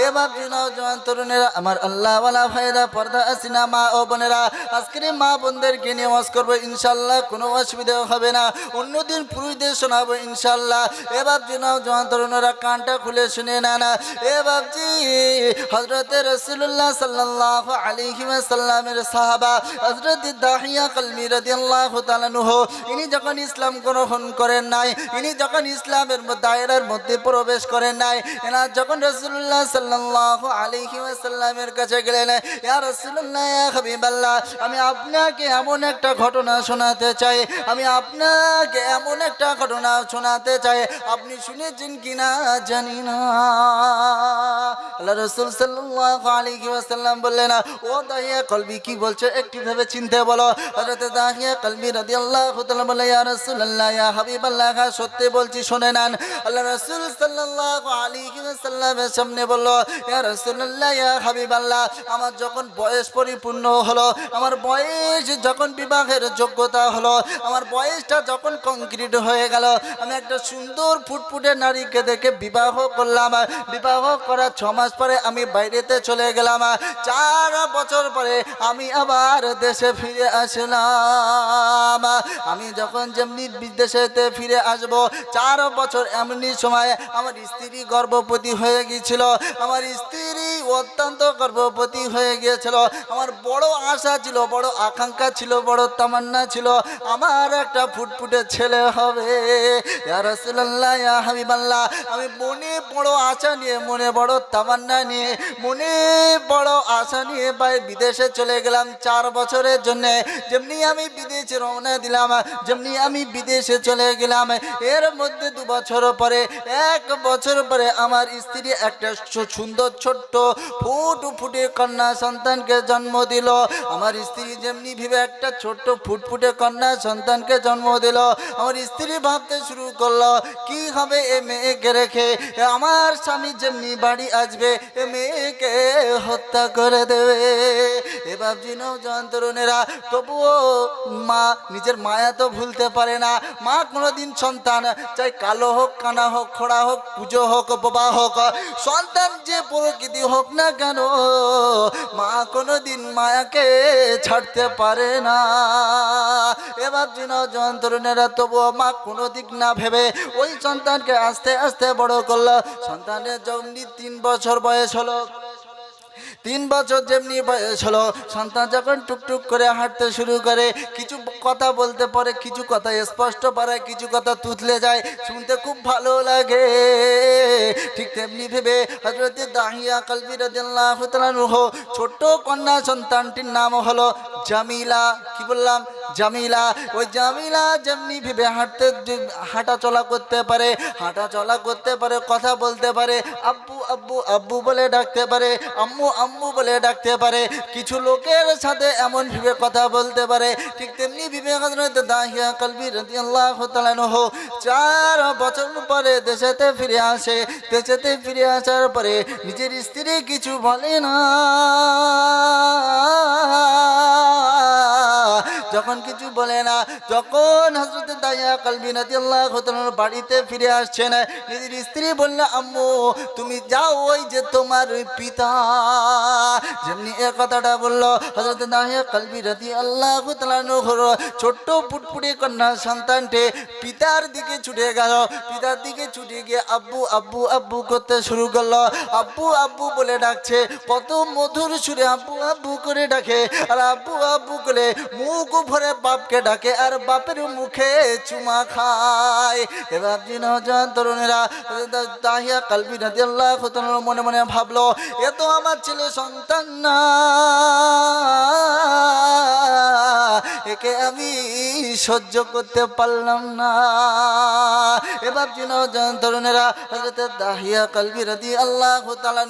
S1: এবার নওজোয়ান তরুণেরা, আমার আল্লাহওয়ালা ভাইরা, পর্দা আসিনা মা ও বোনেরা, আজকের মা বোনদেরকে নিয়ে ওয়াজ করবো ইনশাল্লাহ, কোনো অসুবিধা হবে না। অন্যদিন পুরুষদের শোনাবো ইনশাল্লাহ। এ বাবজি নওজোয়ান তরুণেরা কানটা খুলে শুনে না না। এ বাবজি, হযরতে রাসূলুল্লাহ সাল্লাল্লাহু আলাইহি ওয়াসাল্লামের সাহাবা হযরতে দাহিয়া কলবি রাদিয়াল্লাহু তাআলা আনহু, ইনি যখন ইসলাম গ্রহণ করেন নাই, ইনি যখন ইসলামের দায়রার মধ্যে প্রবেশ করেন নাই, এনা যখন রাসূলুল্লাহ সাল্লাল্লাহু আলাইহি ওয়াসাল্লামের কাছে গেলেন, ইয়া রাসূলুল্লাহ, ইয়া হাবিবাল্লাহ, আমি আপনাকে এমন একটা ঘটনা শোনাতে চাই, আমি আপনাকে এমন একটা ঘটনা শোনাতে চাই, আপনি শুনেছেন কিনা জানি না। আল্লাহ রাসূল সাল্লাল্লাহু আলাইহি ওয়াসাল্লাম বললেন, ও দাহিয়া কলবি, কি বলছো একটু ভেবে চিন্তে বলো। হযরত দাহিয়া কলবি রাদিয়াল্লাহু তাআলা বলে, ইয়া রাসূলুল্লাহ, ইয়া হাবিবাল্লাহ, সত্যি বলছি, শুনে নেন। আল্লাহ রাসূল সাল্লাল্লাহু আলাইহি ওয়াসাল্লামের সামনে বলল, ইয়া রাসূলুল্লাহ, ইয়া হাবিবাল্লাহ, আমার যখন বয়স পরিপূর্ণ হলো, আমার বয়স যখন বিবাহের যোগ্যতা হলো, আমার বয়সটা যখন কংক্রিট হয়ে গেল, আমি একটা সুন্দর ফুটফুটে নারীকে দেখে বিবাহ করলাম। বিবাহ করার 6 মাস পরে আমি বাইরেতে চলে গেলাম। 4 বছর পরে আমি আবার দেশে ফিরে আসলাম। আমি যখন যেমনি বিদেশেতে ফিরে আসব, 4 বছর এমনি সময় আমার স্ত্রী গর্ভবতী হয়ে গিয়েছিল। আমার স্ত্রী অত্যন্ত গর্ভবতী হয়ে গিয়েছিল। আমার বড় আশা ছিল, বড় আকাঙ্ক্ষা ছিল, বড় তামান্না ছিল, আমার একটা ফুটফুটে ছেলে হবে। ইয়া রাসূলুল্লাহ, ইয়া হাবিবাল্লাহ, আমি মনে বড় আশা নিয়ে, মনে বড় তামান্না নিয়ে, মনে বড় আশা নিয়ে বিদেশে চলে গেলাম 4 বছরের জন্য। যেমনি আমি বিদেশে রওনা দিলাম, যেমনি আমি বিদেশে চলে গেলাম, এর মধ্যে 2 বছর পরে, 1 বছর পরে আমার স্ত্রী একটা সুন্দর ছোট্ট ফুটফুটে কন্যা সন্তানকে জন্ম দিল। আমার স্ত্রী যেমনি ভেবে একটা ছোট্ট ফুটফুটে কন্যা সন্তানকে জন্ম দিল, আমার স্ত্রী ভাবতে শুরু করলো, কি হবে এ মেয়েকে রেখে? আমার স্বামী যেমনি বাড়ি আসবে, এ মেয়েকে হত্যা করে দেবে। এবার নওজোয়ান তরুণেরা, তবুও মা নিজের মায়া তো ভুলতে পারে না। মা কোনোদিন সন্তান, চাই কালো হোক, কানা হোক, খোড়া হোক, পুজো হোক, বোবা হোক, সন্তান যে প্রকৃতি হোক না কেন, মা কোনোদিন মায়াকে ছাড়তে পারে না। এবার নওজোয়ান তরুণেরা, তবুও মা কোনো দিক না ভেবে ওই সন্তানকে আস্তে আস্তে বড় করলো। সন্তানের যেমনি 3 বছর বয়স হলো, 3 বছর যেমনি বয়স হলো, সন্তান যখন টুকটুক করে হাঁটতে শুরু করে, কিছু কথা বলতে পারে, কিছু কথা স্পষ্ট পারে, কিছু কথা তুতলে যায়, শুনতে খুব ভালো লাগে। ঠিক তেমনি ভেবে হযরতে দাহিয়া কলবি রাদিয়াল্লাহু তাআলা আনহু, ছোট্ট কন্যা সন্তানটির নাম হলো জামিলা। কি বললাম? জামিলা। ওই জামিলা যেমনি ভেবে হাঁটা চলা করতে পারে, হাঁটা চলা করতে পারে, কথা বলতে পারে, আব্বু আব্বু আব্বু বলে ডাকতে পারে, আম্মু আম্মু বলে ডাকতে পারে, কিছু লোকের সাথে এমন ভাবে কথা বলতে পারে। ঠিক তেমনি ভাবে হযরত দাহিয়া কলবি রাদিয়াল্লাহু তাআলা আনহু 4 বছর পরে দেশেতে ফিরে আসে। দেশেতে ফিরে আসার পরে নিজের স্ত্রী কিছু বলে না। যখন কিছু বলে না, যখন হযরত দাহিয়া কলবি রাদিয়াল্লাহু তাআলা বাড়িতে ফিরে আসছেন, নিজের স্ত্রী বলল, আম্মু তুমি যাও, ওই যে তোমার পিতা। যেমনি এ কথাটা বললো, হযরত দাহিয়া কলবি রাদিয়াল্লাহু তাআলা ছোট্ট ফুটফুটে কন্যা সন্তানটি পিতার দিকে ছুটে গেল। পিতার দিকে ছুটে গিয়ে আব্বু আব্বু আব্বু করতে শুরু করলো। আব্বু আব্বু বলে ডাকছে, কত মধুর সুরে আব্বু আব্বু করে ডাকে, আর আব্বু আব্বু করে মুখ ভরে বাপকে ডাকে, আর বাপের মুখে চুমা খায়। এবার নওজোয়ান তরুণেরা দাহিয়া কলবি রাদিয়াল্লাহু তাআলা মনে মনে ভাবলো, এ তো আমার ছেলে সন্তান না, একে আমি সহ্য করতে পারলাম না। এবার নওজোয়ান তরুণেরা হযরত দাহিয়া কলবি রাদিয়াল্লাহু তাআলা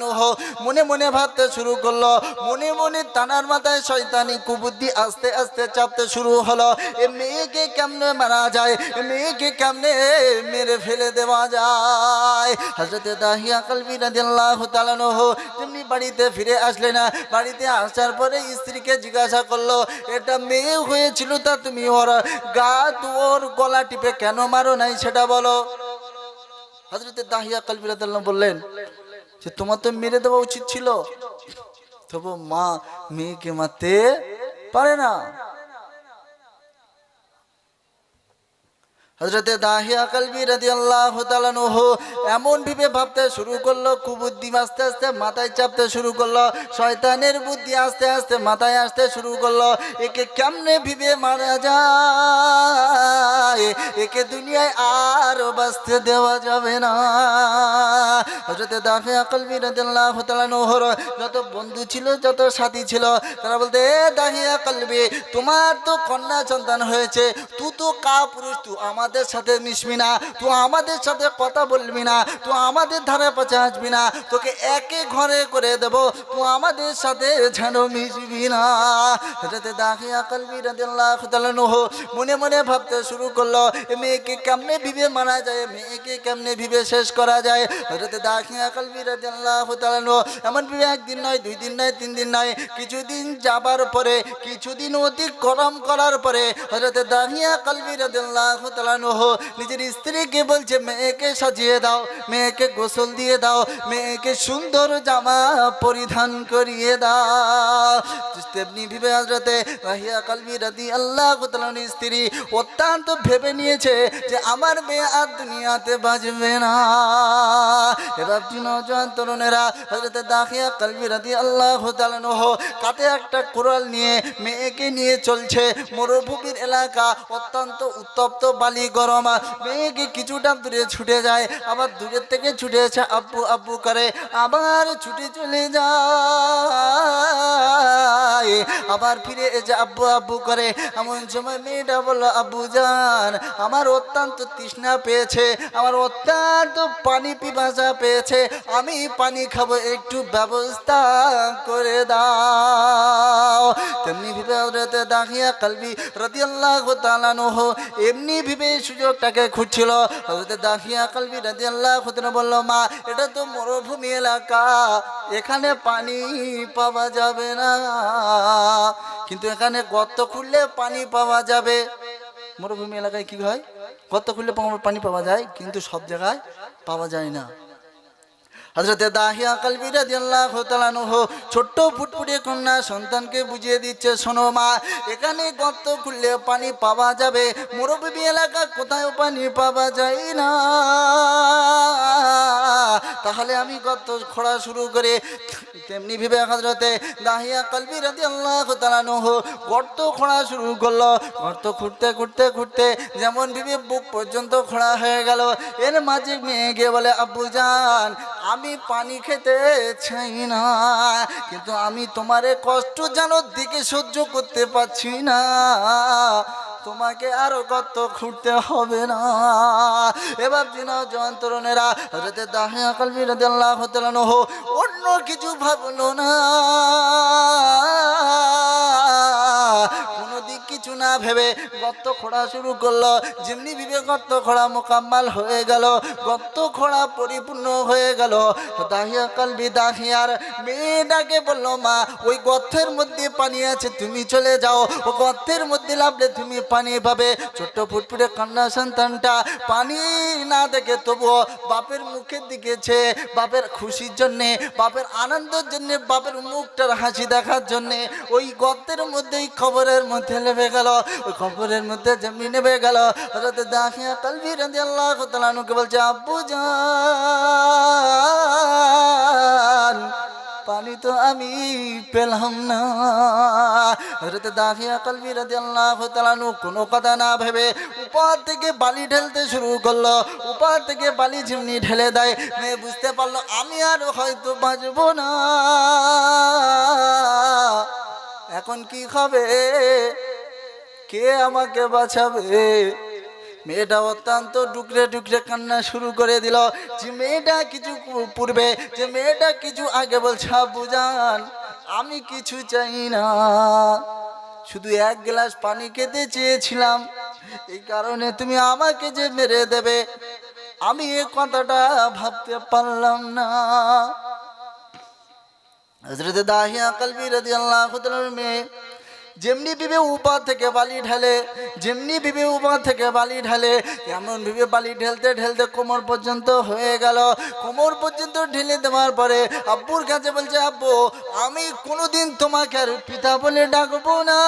S1: মনে মনে ভাবতে শুরু করলো, মনে মনে তানার মাথায় শয়তানি কুবুদ্ধি আস্তে আস্তে চাপতে শুরু হলো। এ মেয়েকে কেমনে মারা যায়, এ মেয়েকে কেমনে মেরে ফেলে দেওয়া যায়। হযরত দাহিয়া কলবি রাদিয়াল্লাহু তাআলা যেমনি বাড়িতে ফিরে আসলেন, বাড়িতে আসার পরে স্ত্রীকে জিজ্ঞাসা করলো, এটা মেয়ে হয়েছিল তা তুমি ওর ওর গলা টিপে কেন মারো নাই সেটা বলো। হযরত দাহিয়া কলবি রাদিয়াল্লাহু বললেন যে তোমার তো মেরে দেওয়া উচিত ছিল, তবু মা মেয়েকে মারতে পারে না। হযরত দাহিয়া কলবি রাদিয়াল্লাহু তাআলা এমন ভাবে ভাবতে শুরু করলো, কুবুদ্ধি আস্তে আস্তে মাথায় চাপতে শুরু করলো, শয়তানের বুদ্ধি আস্তে আস্তে মাথায় আসতে শুরু করলো। একে কেমনে ভাবে মারা যায়, একে দুনিয়ায় আর বাঁচতে দেওয়া যাবে না। হযরত দাহিয়া কলবি রাদিয়াল্লাহু তাআলা যত বন্ধু ছিল, যত সাথী ছিল, তারা বলতে, এ দাহিয়া কলবি, তোমার তো কন্যা সন্তান হয়েছে, তুই তো কাপুরুষ, তুই আমাদের সাথে মিশবি না, তুই আমাদের সাথে কথা বলবি না, তুই আমাদের ধারে পাশে আসবি না, তোকে একে ঘরে করে দেব, তুই আমাদের সাথে যেন মিশবি না। হযরত দাহিয়া কলবি রাদিয়াল্লাহু তাআলা মনে মনে ভাবতে শুরু করলো, মেয়েকে কেমনে ভিবে মারা যায়, মেয়েকে কেমনে ভিবে শেষ করা যায়। হযরত দাহিয়া কলবি রাদিয়াল্লাহু তাআলা এমন ভিবে একদিন নয়, 2 দিন নয়, 3 দিন নয়, কিছুদিন যাবার পরে, কিছুদিন অতিক্রম করার পরে হযরত দাহিয়া কলবি রাদিয়াল্লাহু তাআলা নিজের স্ত্রীকে বলছে, মেয়েকে সাজিয়ে দাও, মেয়েকে গোসল দিয়ে দাও, মেয়েকে সুন্দর জামা পরিধান করিয়ে দাও। তেমনি ভেবে হযরত দাহিয়া কলবি রাদিয়াল্লাহু তাআলা স্ত্রী অত্যন্ত ভেবে নিয়েছে যে আমার মেয়ে আর দুনিয়াতে বাঁচবে না। এবার নওজোয়ান তরুণেরা হযরত দাহিয়া কলবি রাদিয়াল্লাহু তাআলা কাঁধে একটা কুড়াল নিয়ে মেয়েকে নিয়ে চলছে। মরুভূমির এলাকা, অত্যন্ত উত্তপ্ত, বালি গরম। মেয়েকে কিছুটা দূরে ছুটে যায়, আবার দূরের থেকে ছুটে এসে আব্বু আব্বু করে আবার ছুটে চলে যায়, আবার ফিরে এসে আব্বু আব্বু করে। এমন সময় মেয়েটা বললো, আব্বু জান, আমার অত্যন্ত তৃষ্ণা পেয়েছে, আমার অত্যন্ত পানি পিপাসা পেয়েছে, আমি পানি খাবো, একটু ব্যবস্থা করে দাও। তেমনি ভেবে হযরত দাহিয়া কলবি রাদিয়াল্লাহু তাআলা এমনি ভেবে সুযোগটাকে খুঁজছিল। হযরত দাহিয়া কলবি রাদিয়াল্লাহু তাআলা বলল, মা এটা তো মরুভূমি এলাকা, এখানে পানি পাওয়া যাবে না, কিন্তু এখানে গর্ত খুললে পানি পাওয়া যাবে। মরুভূমি এলাকায় কি হয়, গর্ত খুললে পানি পাওয়া যায়, কিন্তু সব জায়গায় পাওয়া যায় না। হযরত দাহিয়া কলবি রাদিয়াল্লাহু তাআলা ছোট্ট ফুটফুটে কন্যা সন্তানকে বুঝিয়ে দিচ্ছে, শোনো মা, এখানে গর্ত খুললে পানি পাওয়া যাবে, মরুভূমি এলাকা কোথাও পানি পাওয়া যায় না, তাহলে আমি গর্ত খোঁড়া শুরু করে। তেমনি ভেবে হযরত দাহিয়া কলবি রাদিয়াল্লাহু তাআলা গর্ত খোঁড়া শুরু করলো। গর্ত খুঁড়তে খুঁড়তে খুঁড়তে যেমন ভেবে বুক পর্যন্ত খোঁড়া হয়ে গেল। এর মাঝে মেয়ে গিয়ে বলে, আব্বু জান, আমি পানি খেতে চাই না, কিন্তু আমি তোমার কষ্ট জানো দিকে সহ্য করতে পারছি না, তোমাকে আরো গর্ত খুঁড়তে হবে না। এবার নওজোয়ান তরুণেরা হযরত দাহিয়া কলবি রাদিয়াল্লাহু তাআলা অন্য কিছু ভাবলো না, কোনো দিক কিছু না ভেবে গর্ত খোঁড়া শুরু করলো। যেমনি বিবে গর্ত খোঁড়া মোকাম্মাল হয়ে গেল, গর্ত খোঁড়া পরিপূর্ণ হয়ে গেল। দাহিয়া কালবি দাহিয়ার মেয়েটাকে বললো, মা ওই গর্তের মধ্যে পানি আছে, তুমি চলে যাও, ও গর্তের মধ্যে লাভলে তুমি পানি পাবে। ছোট্ট ফুটফুটে কন্যা সন্তানটা পানি না দেখে তবুও বাপের মুখের দিকে চেয়ে বাপের খুশির জন্যে, বাপের আনন্দের জন্যে, বাপের মুখটার হাসি দেখার জন্যে ওই গর্তের মধ্যেই খবরের মধ্যে নেমে গেল। ওই খবরের মধ্যে যেমনি নেমে গেল, হযরত দাহিয়া কালবি রাদিয়াল্লাহু তাআলা আনহুকে বলছে, আব্বু জান পানি তো আমি পেলাম না। হযরত দাহিয়া কালবি রাদিয়াল্লাহু তাআলা আনহু কোনো কথা না ভেবে উপর থেকে বালি ঢেলতে শুরু করলো। উপর থেকে বালি যেমনি ঢেলে দেয়, মেয়ে বুঝতে পারলো আমি আর হয়তো বাঁচবো না। এখন কি হবে, কে আমাকে বাঁচাবে? মেয়েটা অত্যন্ত ডুকরে ডুকরে কান্না শুরু করে দিল। যে মেয়েটা কিছু পূর্বে, যে মেয়েটা কিছু আগে বলছে, আব্বু জান আমি কিছু চাই না, শুধু এক গ্লাস পানি খেতে চেয়েছিলাম, এই কারণে তুমি আমাকে যে মেরে দেবে আমি এ কথাটা ভাবতে পারলাম না। হযরত দাহিয়া কালবি রাদিয়াল্লাহু তাআলার মেয়ে যেমনি বিবে উপর থেকে বালি ঢালে, যেমনি বিবে উপর থেকে বালি ঢালে, এমন বিবে বালি ঢেলতে ঢেলতে কোমর পর্যন্ত হয়ে গেল। কোমর পর্যন্ত ঢেলে দেওয়ার পরে আব্বুর কাছে বলছে, আব্বু আমি কোনোদিন তোমাকে আর পিতা বলে ডাকবো না।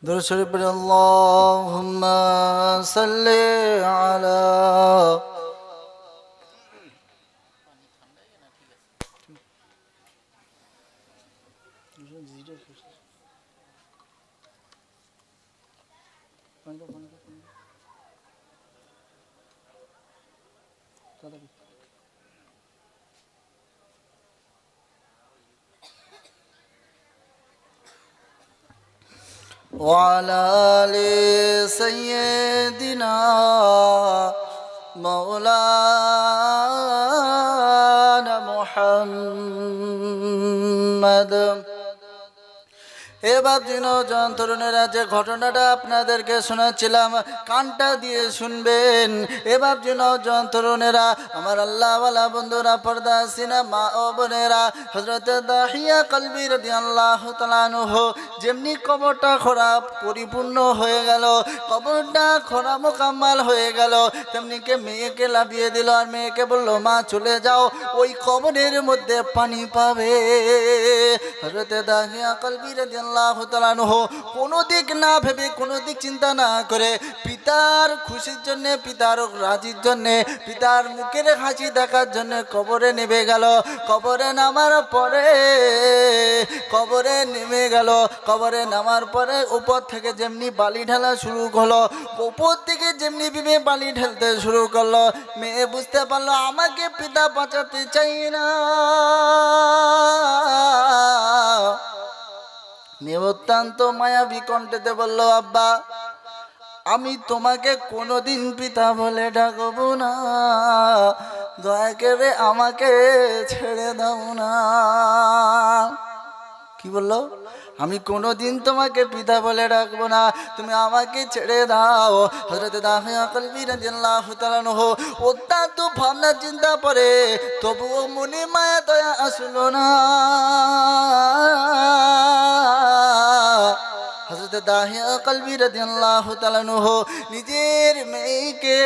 S1: দুরূদ শরীফ পড়ে আল্লাহুম্মা সাল্লি আলা وعلى آل سيدنا مولانا محمد এবার দিনজন তরুণেরা যে ঘটনাটা আপনাদেরকে শোনাচ্ছিলাম কানটা দিয়ে শুনবেন। এবার দিনজন তরুণেরা, আমার আল্লাহওয়ালা বন্ধুরা, পর্দা সিনা মা ও বোনেরা, হযরত দাহিয়া কলবি রাদিয়াল্লাহু তাআলা আনহু যেমনি কবরটা খোঁড়া পরিপূর্ণ হয়ে গেল, কবরটা খোঁড়া মোকাম্মাল হয়ে গেল, তেমনি কে মেয়েকে লাভিয়ে দিল আর মেয়েকে বলল মা চলে যাও, ওই কবরের মধ্যে পানি পাবে। হযরত দাহিয়া কলবি রাদিয়াল্লাহু তাআলা আনহু কোনো দিক না ভেবে, কোনো দিক চিন্তা না করে, পিতার খুশির জন্য, পিতার রাজির জন্য, পিতার মুখের হাসি দেখার জন্য কবরে নেমে গেল। কবরে নামার পরে, কবরে নেমে গেল, কবরে নামার পরে উপর থেকে যেমনি বালি ঢালা শুরু হলো, উপর থেকে যেমনি বিবে বালি ঢালতে শুরু করলো, মেয়ে বুঝতে পারলো আমাকে পিতা বাঁচাতে চাই না। মেয়ে অত্যন্ত মায়াবী কণ্ঠেতে বলল আব্বা আমি তোমাকে কোনোদিন পিতা বলে ডাকবো না, দয়া করে আমাকে ছেড়ে দাও না। কি বললো? আমি কোনোদিন তোমাকে পিতা বলে ডাকবো না, তুমি আমাকে ছেড়ে দাও। হযরত দাহিয়া কলবি রাদিয়াল্লাহু তাআলা আনহু অত্যন্ত ভাবনা চিন্তা করে, তবুও মনে মায়া দয়া আসলো না। হযরত দাহিয়া কলবি রাদিয়াল্লাহু তাআলা আনহু নিজের মেয়েকে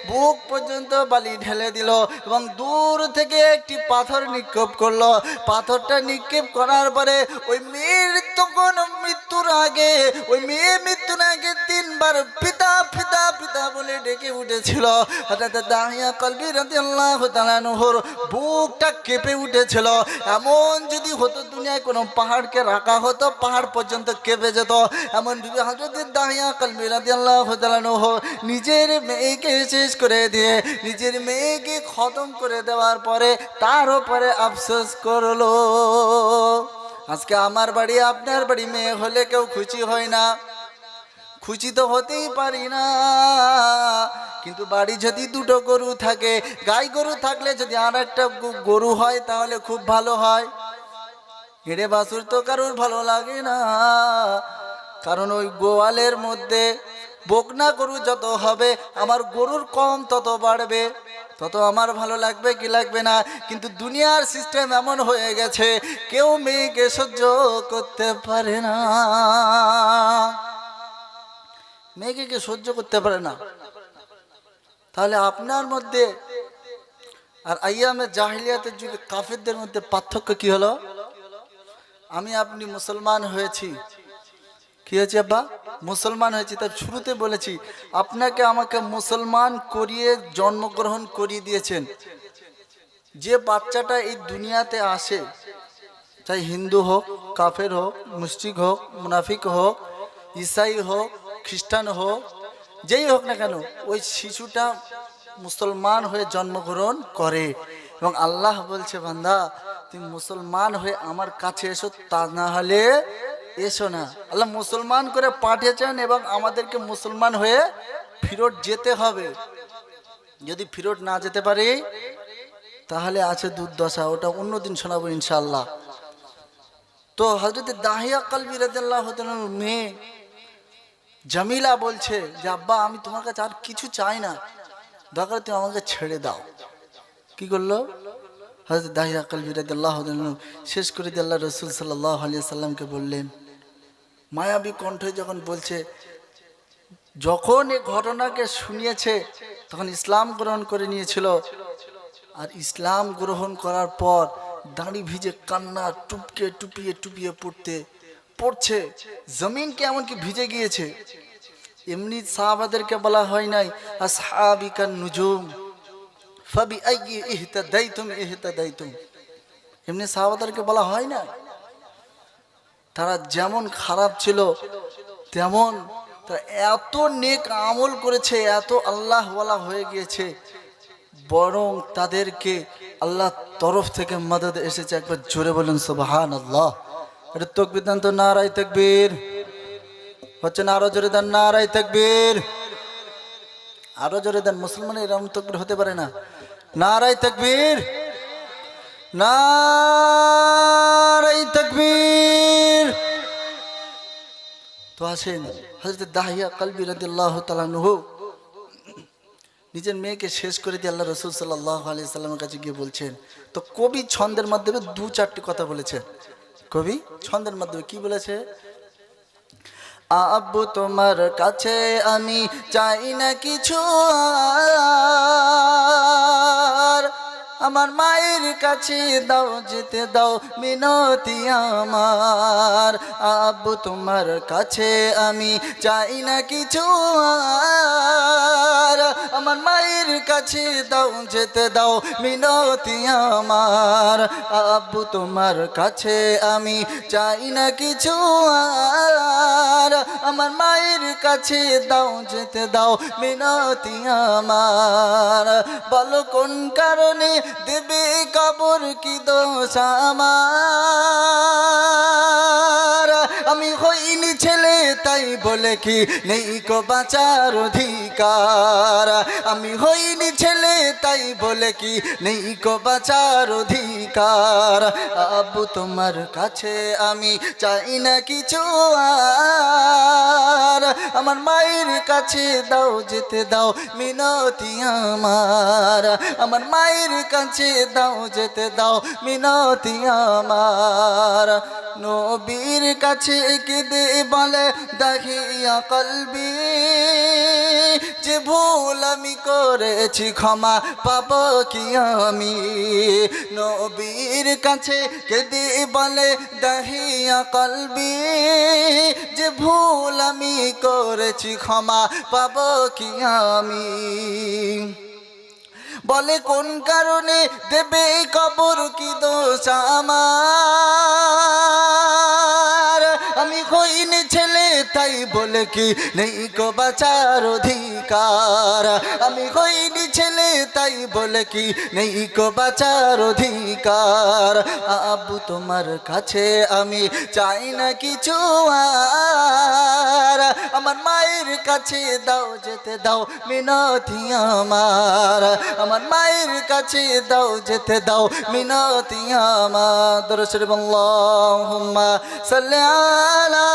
S1: বুক পর্যন্ত বালি ঢেলে দিল এবং দূর থেকে একটি পাথর নিক্ষেপ করলো। পাথরটা নিক্ষেপ করার পরে ওই মেয়ের তখন মৃত্যুর আগে, ওই মেয়ে মৃত্যুর আগে 3 বার পিতা পিতা পিতা বলে ডেকে উঠেছিল। হযরত দাহিয়া কলবি রাদিয়াল্লাহু তাআলা আনহুর বুকটা কেঁপে উঠেছিল। এমন যদি হতো দুনিয়ায় কোনো পাহাড়কে রাখা হতো, পাহাড় পর্যন্ত কেঁপে যেত। এমন হযরত দাহিয়া কলবি রাদিয়াল্লাহু তাআলা আনহু নিজের মেয়েকে শেষ করে দিয়ে, নিজের মেয়েকে খতম করে দেওয়ার পরে তার উপরে আফসোস করলো। আজকে আমার বাড়ি আপনার বাড়ি মেয়ে হলে কেউ খুশি হয় না? খুশি তো হতেই পারি না। কিন্তু বাড়ি যদি 2টো গরু থাকে, গাই গরু থাকলে যদি আর একটা গরু হয় তাহলে খুব ভালো হয়। এড়ে বাছুর তো কারোর ভালো লাগে না, কারণ ওই গোয়ালের মধ্যে বকনা গরু যত হবে আমার গরুর কম তত বাড়বে, তত আমার ভালো লাগবে কি লাগবে না। কিন্তু দুনিয়ার সিস্টেম এমন হয়ে গেছে কেউ মেয়েকে সহ্য করতে পারে না, মেয়েকে কে সহ্য করতে পারে না। তাহলে আপনার মধ্যে আর আইয়ামে জাহিলিয়াতের যুগে কাফেরদের মধ্যে পার্থক্য কি হলো? আমি আপনি মুসলমান হয়েছি, কি হয়েছে আব্বা? মুসলমান হয়েছি। তাই শুরুতে বলেছি আপনাকে আমাকে মুসলমান করিয়ে জন্মগ্রহণ করিয়ে দিয়েছেন। যে বাচ্চাটা এই দুনিয়াতে আসে, চাই হিন্দু হোক, কাফের হোক, মুশরিক হোক, মুনাফিক হোক, ঈসাই হোক, খ্রিস্টান হোক, যেই হোক না কেন, ওই শিশুটা মুসলমান হয়ে জন্মগ্রহণ করে। এবং আল্লাহ বলছে বান্দা তুমি মুসলমান হয়ে আমার কাছে এসো, তা না হলে এসো না। আল্লাহ মুসলমান করে পাঠিয়েছেন এবং আমাদেরকে মুসলমান হয়ে ফিরত যেতে হবে। যদি ফিরত না যেতে পারি তাহলে আছে দুর্দশা, ওটা অন্যদিন শোনাবো ইনশাআল্লাহ। তো হযরত দাহিয়া কলবি রাদিয়াল্লাহু তাআলা মেয়ে জামিলা বলছে যে আব্বা আমি তোমার কাছে আর কিছু চাই না, দরকার তুমি আমাকে ছেড়ে দাও। কি করলো হযরত দাহিয়া কলবি রাদিয়াল্লাহু তাআলা? শেষ করে দিয়ে আল্লাহ রাসূল সাল্লাল্লাহু আলাইহি সাল্লামকে বললেন, মায়াবী কণ্ঠে যখন বলছে, যখন এই ঘটনাকে শুনিয়েছে তখন ইসলাম গ্রহণ করে নিয়েছিল। আর ইসলাম গ্রহণ করার পর দাঁড়ি ভিজে কান্না টুপকে টুপিয়ে টুপিয়ে পড়ছে, জমিনকে এমনকি ভিজে গিয়েছে। এমনি সাহাবাদেরকে বলা হয় নাই আসহাবিকান নুজুম ফাবিআইয়ি ইহতাদাইতুম ইহতাদাইতুম, এমনি সাহাবাদেরকে বলা হয় না। তারা যেমন খারাপ ছিল তেমন তারা এত নেক আমল করেছে, এত আল্লাহওয়ালা হয়ে গিয়েছে, বরং তাদেরকে আল্লাহর তরফ থেকে মদদ এসেছে। একবার জোরে বলেন সুবহানাল্লাহ। এটা তাকবীর দেন তো, নারায়ে তাকবীর হচ্ছে না, আরো জোরে দেন নারায়ে তাকবীর, আরো জোরে দেন। মুসলমানের এরকম তাকবীর হতে পারে না। নারায়ে তাকবীর, নারায়ে তাকবীর। তো আসেন, হযরত দাহিয়া কলবি রাদিয়াল্লাহু তাআলা আনহু নিজের মেয়েকে শেষ করে দিয়ে আল্লাহ রাসূল সাল্লাল্লাহু আলাইহি সাল্লামের কাছে গিয়ে বলছেন। তো কবি ছন্দের মাধ্যমে দু চারটি কথা বলেছেন। কবি ছন্দের মাধ্যমে কি বলেছে? আব্বু তোমার কাছে আমি চাই না কিছু আর, আমার মায়ের কাছে দাও যেতে দাও মিনতি আমার। আব্বু তোমার কাছে আমি চাই না কিছু আর, আমার মায়ের কাছে দাও যেতে দাও মিনতি আমার। আব্বু তোমার কাছে আমি চাই না কিছু আর, আমার মায়ের কাছে দাও যেতে দাও মিনতি আমার। বলো কোন কারণে দেবে কবর কি দোষ আমার, আমি হইনি ছেলে তাই বলে কি নেই কো বাঁচার অধিকার, আমি হইনি ছেলে তাই বলে কি নেই কো বাঁচার অধিকার। আব্বু তোমার কাছে আমি চাই না কিছু আর, আমার মায়ের কাছে দাও যেতে দাও মিনতি আমার। আমার মায়ের কাছে দাও যেতে দাও মিনতি আমার। নবীর কাছে কেঁদে বলে দাহিয়া কলবি, যে ভুল আমি করেছি ক্ষমা পাবো কি আমি। নবীর কাছে কেঁদে বলে দাহিয়া কলবি, যে ভুল আমি করেছি ক্ষমা পাবো কি আমি। বলে কোন কারণে দেবে কবর কি দোষ আমার, আমি হইনি ছেলে তাই বলে কি নেই কো বাঁচার অধিকার, আমি হইনি ছেলে তাই বলে কি নেই কো বাঁচার অধিকার। আব্বু তোমার কাছে আমি চাই না কিছু আর, আমার মায়ের কাছে দাও যেতে দাও মিনতি আমার। আমার মায়ের কাছে দাও যেতে দাও মিনতি আমার। দরুদ শরীফ আল্লাহুম্মা সাল্লি আলা